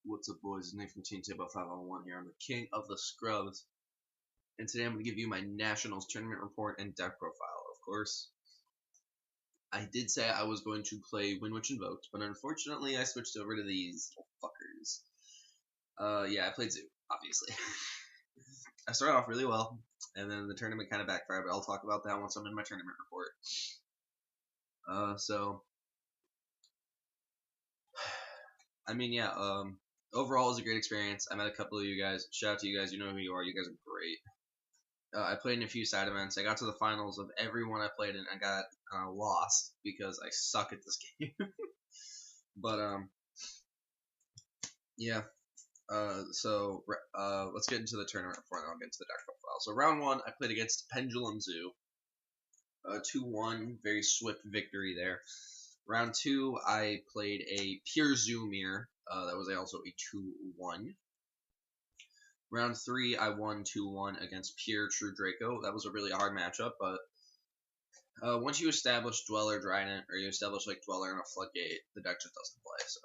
What's up, boys? It's Nick from Team Table 501 here. I'm the king of the scrubs, and today I'm going to give you my Nationals tournament report and deck profile. Of course, I did say I was going to play Win Witch Invoked, but unfortunately I switched over to these fuckers. Yeah, I played Zoo, obviously. I started off really well, and then the tournament kind of backfired, but I'll talk about that once I'm in my tournament report. Overall, it was a great experience. I met a couple of you guys. Shout out to you guys. You know who you are. You guys are great. I played in a few side events. I got to the finals of every one I played in. I got lost because I suck at this game. But yeah. Let's get into the tournament before I'll get into the deck profile. So round one, I played against Pendulum Zoo. 2-1, very swift victory there. Round two, I played a pure Zoo mirror. That was also a 2-1. Round three, I won 2-1 against pure true Draco. That was a really hard matchup, but once you establish Dweller Trident, or you establish like Dweller and a Floodgate, the deck just doesn't play. So,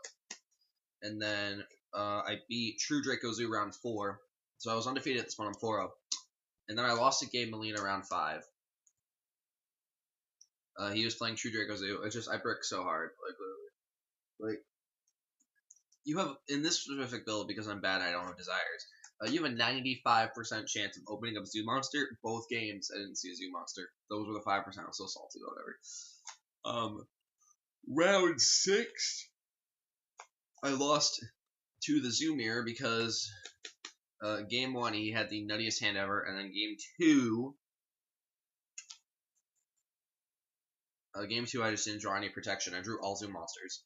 and then I beat True Draco Zoo round 4, so I was undefeated at this point. I'm 4-0, and then I lost to Gabe Molina round 5. He was playing True Draco Zoo. It's just I brick so hard, like you have in this specific build because I'm bad. I don't have desires. You have a 95% chance of opening up Zoo Monster. Both games I didn't see a Zoo Monster. Those were the 5%. I was so salty, but whatever. Round 6, I lost to the Zoo Mirror because game 1 he had the nuttiest hand ever, and then game 2 I just didn't draw any protection. I drew all Zoo Monsters,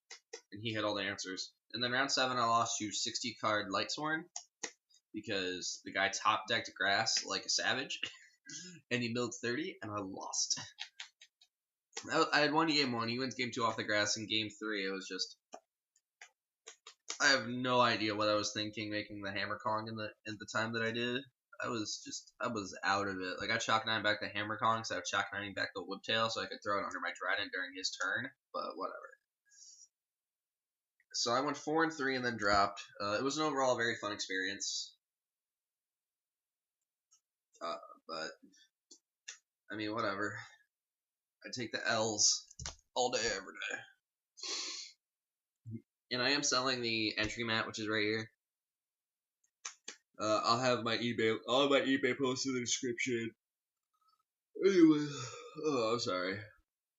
and he had all the answers. And then round 7 I lost to 60 card Lightsworn because the guy top decked grass like a savage, and he milled 30, and I lost. I had won game 1. He wins game 2 off the grass. In game 3, it was just I have no idea what I was thinking making the Hammer Kong in the time that I did. I was out of it. Like I chalk 9 back the Hammer Kong, so I chalk 9 back the Whiptail, so I could throw it under my Trident during his turn. But whatever. So I went 4-3 and then dropped. It was an overall very fun experience. But I mean, whatever. I take the L's all day, every day. And I am selling the entry mat, which is right here. I'll have my eBay post in the description. Anyway, I'm sorry.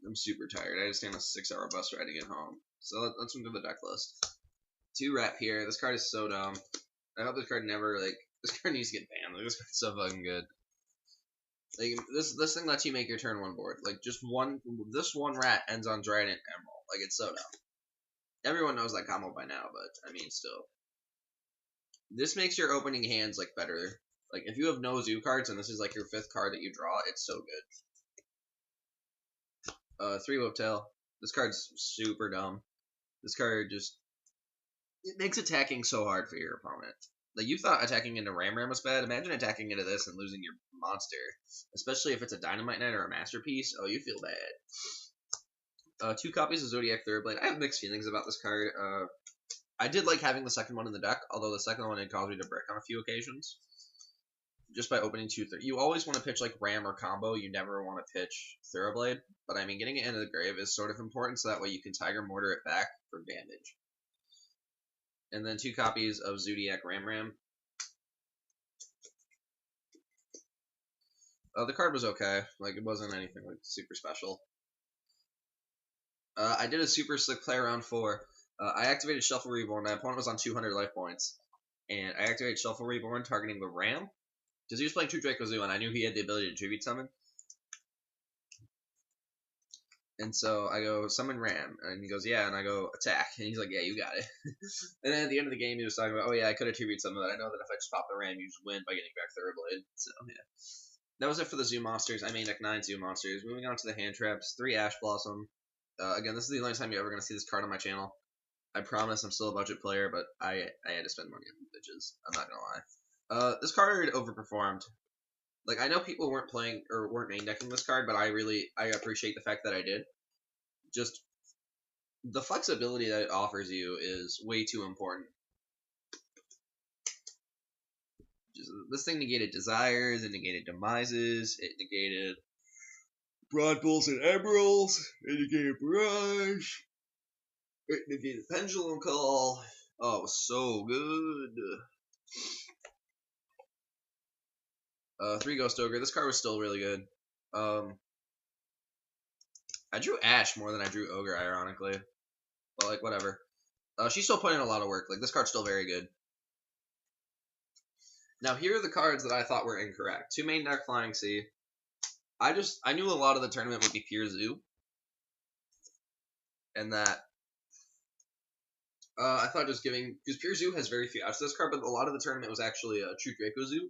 I'm super tired. I just stayed on a 6-hour bus ride to get home. So let's move to the deck list. 2 Rap here. This card is so dumb. I hope this card never, this card needs to get banned. Like, this card's so fucking good. Like, this thing lets you make your turn 1 board. Like, this one rat ends on Trident Emerald. Like, it's so dumb. Everyone knows that combo by now, but, I mean, still. This makes your opening hands, better. Like, if you have no Zoo cards and this is, your 5th card that you draw, it's so good. 3 Whiptail. This card's super dumb. This card just... It makes attacking so hard for your opponent. Like, you thought attacking into Ram was bad. Imagine attacking into this and losing your monster. Especially if it's a Dynamite Knight or a Masterpiece. Oh, you feel bad. 2 copies of Zodiac Thoroughblade. I have mixed feelings about this card. I did like having the second one in the deck, although the second one did cause me to brick on a few occasions. Just by opening 2 You always want to pitch Ram or combo. You never want to pitch Thoroughblade. But I mean, getting it into the grave is sort of important, so that way you can Tiger Mortar it back for damage. And then 2 copies of Zodiac Ram. The card was okay. It wasn't anything super special. I did a super slick play around 4. I activated Shuffle Reborn. My opponent was on 200 life points. And I activated Shuffle Reborn targeting the Ram. Because he was playing True Draco Zoo, and I knew he had the ability to Tribute Summon. And so I go, Summon Ram. And he goes, yeah. And I go, attack. And he's like, yeah, you got it. And then at the end of the game, he was talking about, oh yeah, I could have Tribute Summon, but I know that if I just pop the Ram, you just win by getting back Thoroughblade. So, yeah. That was it for the Zoo Monsters. I made 9 Zoo Monsters. Moving on to the hand traps. 3 Ash Blossom. Again, this is the only time you're ever going to see this card on my channel. I promise I'm still a budget player, but I had to spend money on bitches. I'm not going to lie. This card overperformed. I know people weren't playing or weren't main decking this card, but I appreciate the fact that I did. Just the flexibility that it offers you is way too important. This thing negated Desires, it negated Demises, it negated Broad Bulls and Emeralds, it negated Barrage, it negated Pendulum Call. Oh, it was so good. 3 Ghost Ogre. This card was still really good. I drew Ash more than I drew Ogre, ironically. But, like, whatever. She's still putting in a lot of work. Like, this card's still very good. Now, here are the cards that I thought were incorrect. 2 main deck Flying Sea. I knew a lot of the tournament would be Pure Zoo. And that, I thought just giving, because Pure Zoo has very few outs to this card, but a lot of the tournament was actually a True Draco Zoo.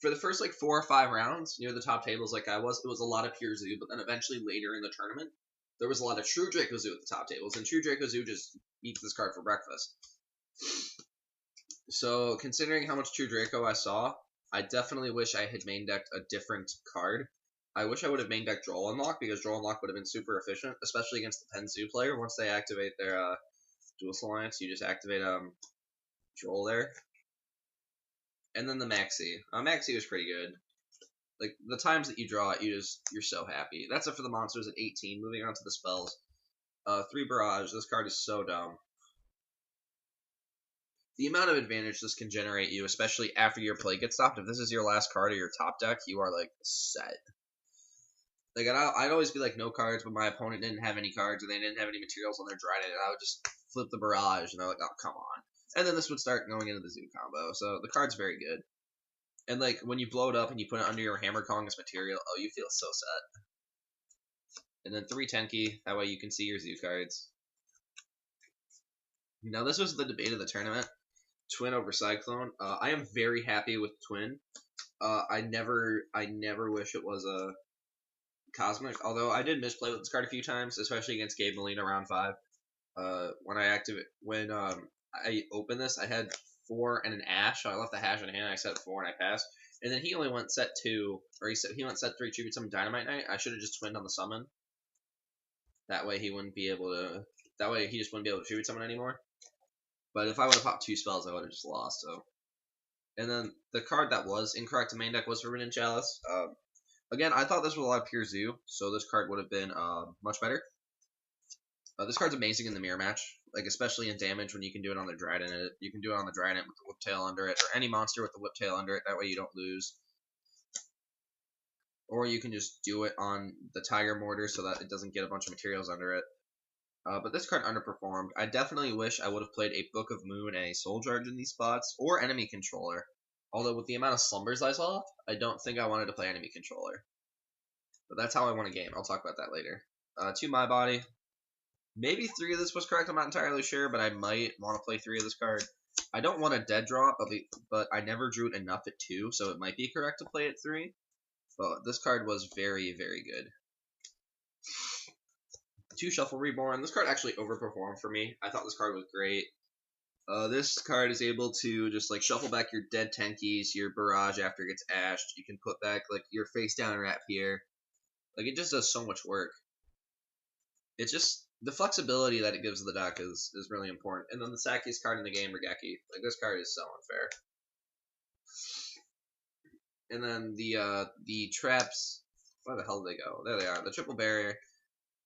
For the first, like, 4 or 5 rounds, near the top tables like I was, it was a lot of Pure Zoo, but then eventually later in the tournament, there was a lot of True Draco Zoo at the top tables, and True Draco Zoo just eats this card for breakfast. So, considering how much True Draco I saw, I definitely wish I had main decked a different card. I wish I would have main decked Droll Unlock, because Droll Unlock would have been super efficient, especially against the Pen Zoo player. Once they activate their Dual Alliance, you just activate Droll there. And then the Maxi. Maxi was pretty good. Like, the times that you draw it, you're so happy. That's it for the monsters at 18. Moving on to the spells. 3 Barrage. This card is so dumb. The amount of advantage this can generate you, especially after your play gets stopped. If this is your last card of your top deck, you are, like, set. Like, I'd always be like, no cards, but my opponent didn't have any cards, or they didn't have any materials on their Trident, and I would just flip the Barrage, and they're like, oh, come on. And then this would start going into the Zoo combo, so the card's very good. And, like, when you blow it up and you put it under your Hammer Kong as material, oh, you feel so set. And then 3 Tenki, that way you can see your Zoo cards. Now, this was the debate of the tournament. Twin over Cyclone. I am very happy with Twin. I never wish it was a Cosmic, although I did misplay with this card a few times, especially against Gabe Molina round 5. When I opened this, I had 4 and an Ash, so I left the Hash in hand, I set 4 and I passed. And then he only went set 2, or he went set 3, Tribute Summon Dynamite Knight. I should have just twinned on the summon. That way he wouldn't be able to, that way he just wouldn't be able to Tribute Summon anymore. But if I would have popped 2 spells, I would have just lost, so. And then the card that was incorrect to main deck was Forbidden Chalice. Again, I thought this was a lot of Pure Zoo, so this card would have been much better. This card's amazing in the mirror match, like especially in damage when you can do it on the Trident. You can do it on the Trident with the Whiptail under it, or any monster with the Whiptail under it. That way you don't lose. Or you can just do it on the Tiger Mortar so that it doesn't get a bunch of materials under it. But this card underperformed. I definitely wish I would have played a Book of Moon and a Soul Charge in these spots, or Enemy Controller. Although with the amount of slumbers I saw, I don't think I wanted to play Enemy Controller. But that's how I won a game. I'll talk about that later. 2 My Body. Maybe 3 of this was correct. I'm not entirely sure, but I might want to play 3 of this card. I don't want a dead drop, but I never drew it enough at 2, so it might be correct to play at 3. But this card was very, very good. 2 Shuffle Reborn. This card actually overperformed for me. I thought this card was great. This card is able to just like shuffle back your dead Tenkis, your Barrage after it gets ashed. You can put back like your face down wrap here. Like it just does so much work. It's just the flexibility that it gives the deck is really important. And then the sackiest card in the game, Regeki. Like this card is so unfair. And then the traps. Where the hell did they go? There they are. The Triple Barrier.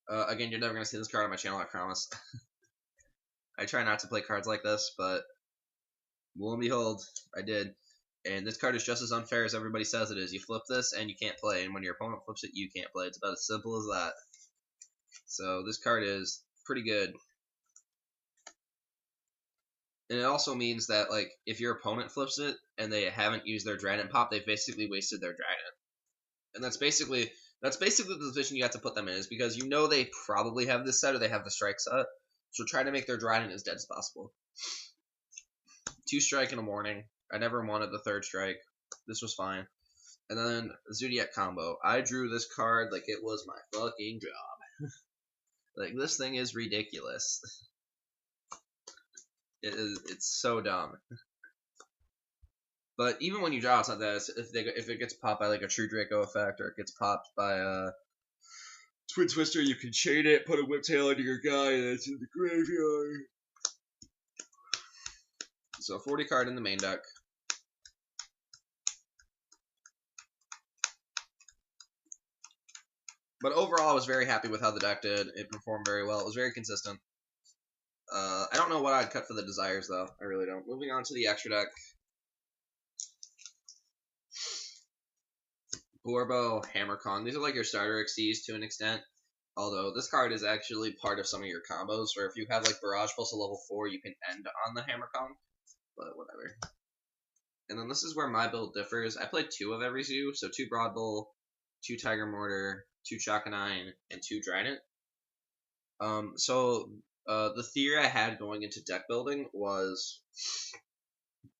Again, you're never gonna see this card on my channel, I promise. I try not to play cards like this, but lo and behold, I did. And this card is just as unfair as everybody says it is. You flip this, and you can't play. And when your opponent flips it, you can't play. It's about as simple as that. So this card is pretty good. And it also means that, like, if your opponent flips it, and they haven't used their Trident pop, they've basically wasted their Trident. And that's basically the position you have to put them in, is because you know they probably have this set, or they have the strike set. So try to make their Trident as dead as possible. 2 strike in a warning. I never wanted the 3rd strike. This was fine. And then Zodiac combo. I drew this card like it was my fucking job. Like this thing is ridiculous. It's so dumb. But even when you draw it, it's not that. If it gets popped by like a True Draco effect, or it gets popped by Twin Twister, you can chain it, put a Whiptail under your guy, and it's in the graveyard. So 40 card in the main deck. But overall, I was very happy with how the deck did. It performed very well. It was very consistent. I don't know what I'd cut for the desires, though. I really don't. Moving on to the extra deck. Borbo, Hammer Kong. These are like your starter XCs to an extent. Although this card is actually part of some of your combos, where if you have like Barrage plus a level 4, you can end on the Hammer Kong. But whatever. And then this is where my build differs. I played 2 of every zoo, so 2 Broad Bull, 2 Tiger Mortar, 2 Chakanine, and 2 Trident. The theory I had going into deck building was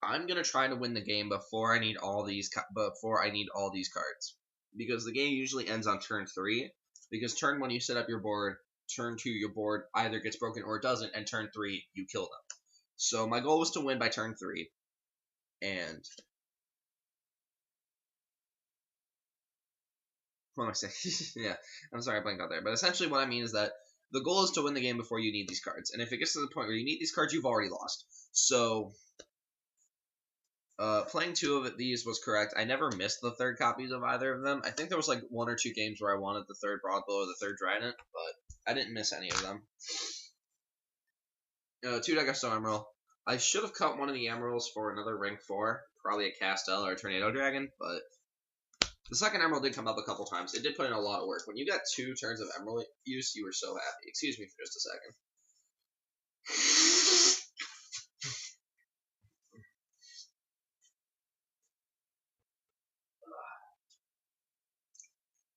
I'm gonna try to win the game before I need all these cards, because the game usually ends on turn 3. Because turn 1 you set up your board, turn 2 your board either gets broken or it doesn't, and turn 3 you kill them. So my goal was to win by turn 3, and what am I saying? Yeah, I'm sorry I blanked out there. But essentially what I mean is that the goal is to win the game before you need these cards. And if it gets to the point where you need these cards, you've already lost. So, playing 2 of these was correct. I never missed the 3rd copies of either of them. I think there was like 1 or 2 games where I wanted the 3rd Broad Bull or the 3rd Trident, but I didn't miss any of them. 2 Degasto Emerald. I should have cut one of the Emeralds for another rank 4, probably a Castel or a Tornado Dragon, but the second Emerald did come up a couple times. It did put in a lot of work. When you got 2 turns of Emerald use, you were so happy. Excuse me for just a second.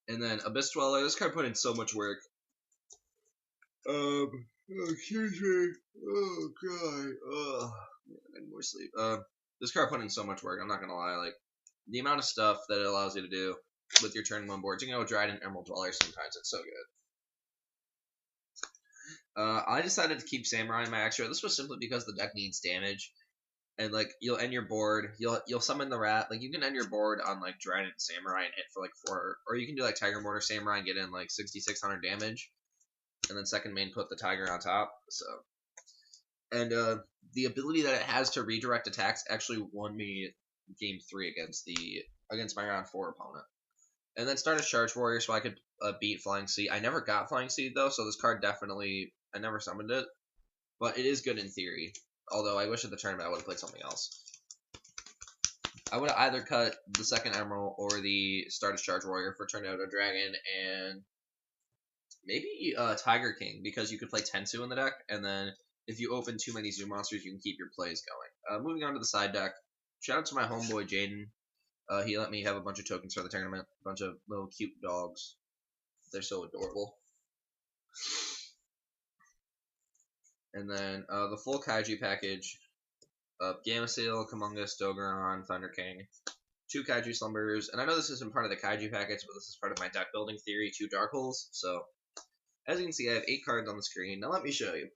And then Abyss Dweller. This card put in so much work. Excuse me. Oh god. I need more sleep. This card put in so much work. I'm not gonna lie. Like the amount of stuff that it allows you to do with your turn 1 boards. You can go Trident, Emerald Dweller. Sometimes it's so good. I decided to keep Samurai in my extra. This was simply because the deck needs damage. And like you'll end your board, you'll summon the rat. Like you can end your board on like Trident Samurai and hit for like 4, or you can do like Tiger Mortar Samurai and get in like 6,600 damage, and then second main put the Tiger on top. So, and the ability that it has to redirect attacks actually won me game 3 against my round 4 opponent. And then started Charge Warrior so I could beat Flying Seed. I never got Flying Seed though, so this card definitely I never summoned it, but it is good in theory. Although I wish at the tournament I would have played something else. I would have either cut the second Emerald or the Stardust Charge Warrior for Tornado Dragon, and maybe Tiger King, because you could play Tensu in the deck, and then if you open too many Zoo monsters, you can keep your plays going. Moving on to the side deck. Shout out to my homeboy Jaden. He let me have a bunch of tokens for the tournament. A bunch of little cute dogs. They're so adorable. And then the full Kaiju package of Gameciel, Kamungus, Dogeron, Thunder King, 2 Kaiju Slumbers, and I know this isn't part of the Kaiju package, but this is part of my deck building theory, 2 Dark Holes. So, as you can see, I have 8 cards on the screen. Now let me show you.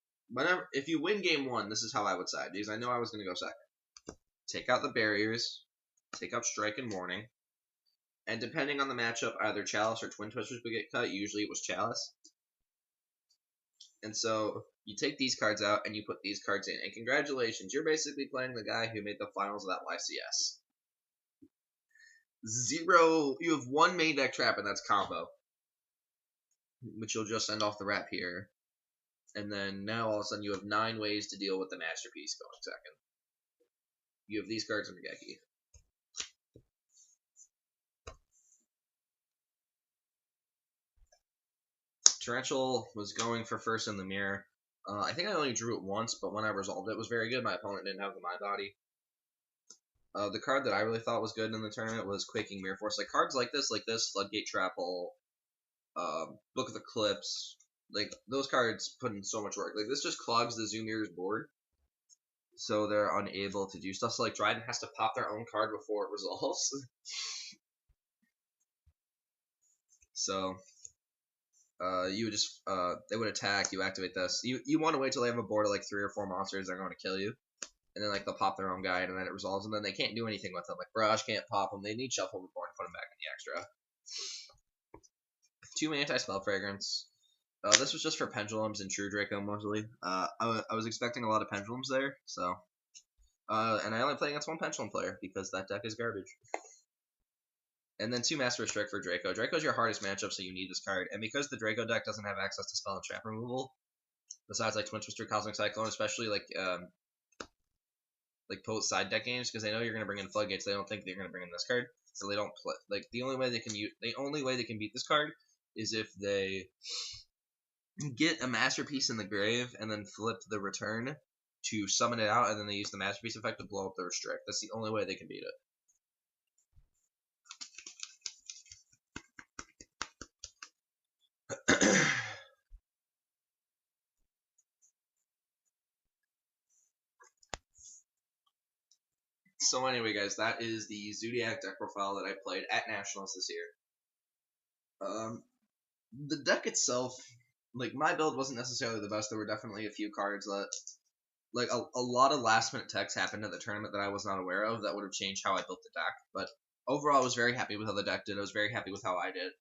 If you win game 1, this is how I would side, because I know I was going to go second. Take out the barriers, take out Strike and Warning, and depending on the matchup, either Chalice or Twin Twisters would get cut. Usually it was Chalice. And so you take these cards out and you put these cards in. And congratulations, you're basically playing the guy who made the finals of that YCS. 0, you have 1 main deck trap, and that's combo. Which you'll just send off the Rat here. And then now all of a sudden you have 9 ways to deal with the Masterpiece going second. You have these cards in Regeki. Torrential was going for first in the mirror. I think I only drew it once, but when I resolved it was very good. My opponent didn't have the My Body. The card that I really thought was good in the tournament was Quaking Mirror Force. Like cards like this, Floodgate Trap Hole, Book of Eclipse, like those cards put in so much work. Like this just clogs the Zoo Mirror's board, so they're unable to do stuff. So like Dryden has to pop their own card before it resolves. So you would just they would attack. You activate this. You want to wait till they have a board of like 3 or 4 monsters that are going to kill you. And then, like, they'll pop their own guide, and then it resolves, and then they can't do anything with them. Like, Barrage can't pop them. They need Shuffle Reborn to put them back in the extra. 2 Anti-Spell Fragrance. This was just for Pendulums and True Draco, mostly. I was expecting a lot of Pendulums there, so. And I only play against 1 Pendulum player, because that deck is garbage. And then 2 Master Restrict for Draco. Draco's your hardest matchup, so you need this card. And because the Draco deck doesn't have access to spell and trap removal, besides like Twin Twister, Cosmic Cyclone, especially like post side deck games, because they know you're gonna bring in Floodgates, they don't think they're gonna bring in this card, so they don't play. Like the only way they can beat this card is if they get a Masterpiece in the grave and then flip the return to summon it out, and then they use the Masterpiece effect to blow up the Restrict. That's the only way they can beat it. So anyway, guys, that is the Zodiac deck profile that I played at Nationals this year. The deck itself, like, my build wasn't necessarily the best. There were definitely a few cards that, like, a lot of last-minute techs happened at the tournament that I was not aware of that would have changed how I built the deck. But overall, I was very happy with how the deck did. I was very happy with how I did.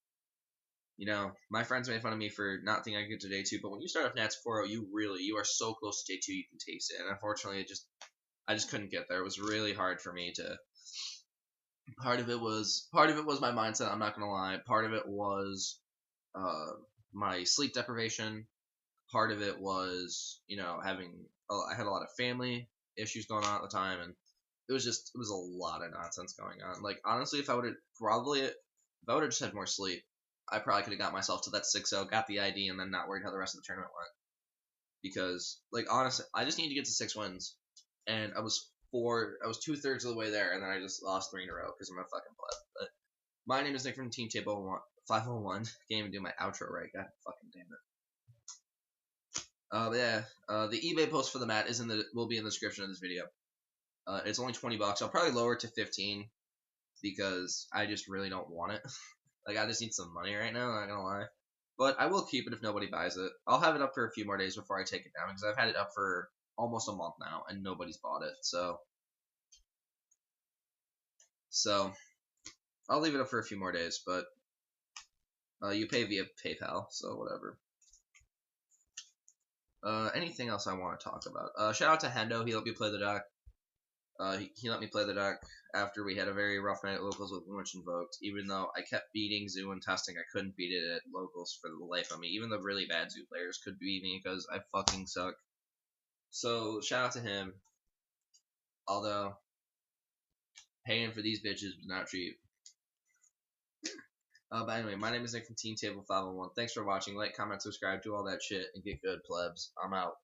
You know, my friends made fun of me for not thinking I could get to day 2, but when you start off Nats 4-0, you are so close to day 2, you can taste it. And unfortunately, I just couldn't get there. It was really hard for me to. Part of it was my mindset. I'm not gonna lie. Part of it was my sleep deprivation. Part of it was, you know, I had a lot of family issues going on at the time, and it was a lot of nonsense going on. Like, honestly, if I would have just had more sleep, I probably could have got myself to that 6-0, got the ID, and then not worried how the rest of the tournament went. Because, like, honestly, I just need to get to 6 wins, and I was 2/3 of the way there, and then I just lost 3 in a row because I'm a fucking pleb. But my name is Nick from Team Table 501. Can't even do my outro right. God fucking damn it. The eBay post for the mat will be in the description of this video. It's only $20. I'll probably lower it to 15 because I just really don't want it. Like, I just need some money right now, I'm not gonna lie. But I will keep it if nobody buys it. I'll have it up for a few more days before I take it down, because I've had it up for almost a month now, and nobody's bought it, so I'll leave it up for a few more days, but you pay via PayPal, so whatever. Anything else I want to talk about? Shout out to Hendo, he let me play the deck. He let me play the deck after we had a very rough night at locals with Witch Invoked. Even though I kept beating Zoo in testing, I couldn't beat it at locals for the life of me. Even the really bad Zoo players could beat me because I fucking suck. So, shout out to him. Although, paying for these bitches was not cheap. But anyway, my name is Nick from Team Table 501. Thanks for watching. Like, comment, subscribe, do all that shit, and get good, plebs. I'm out.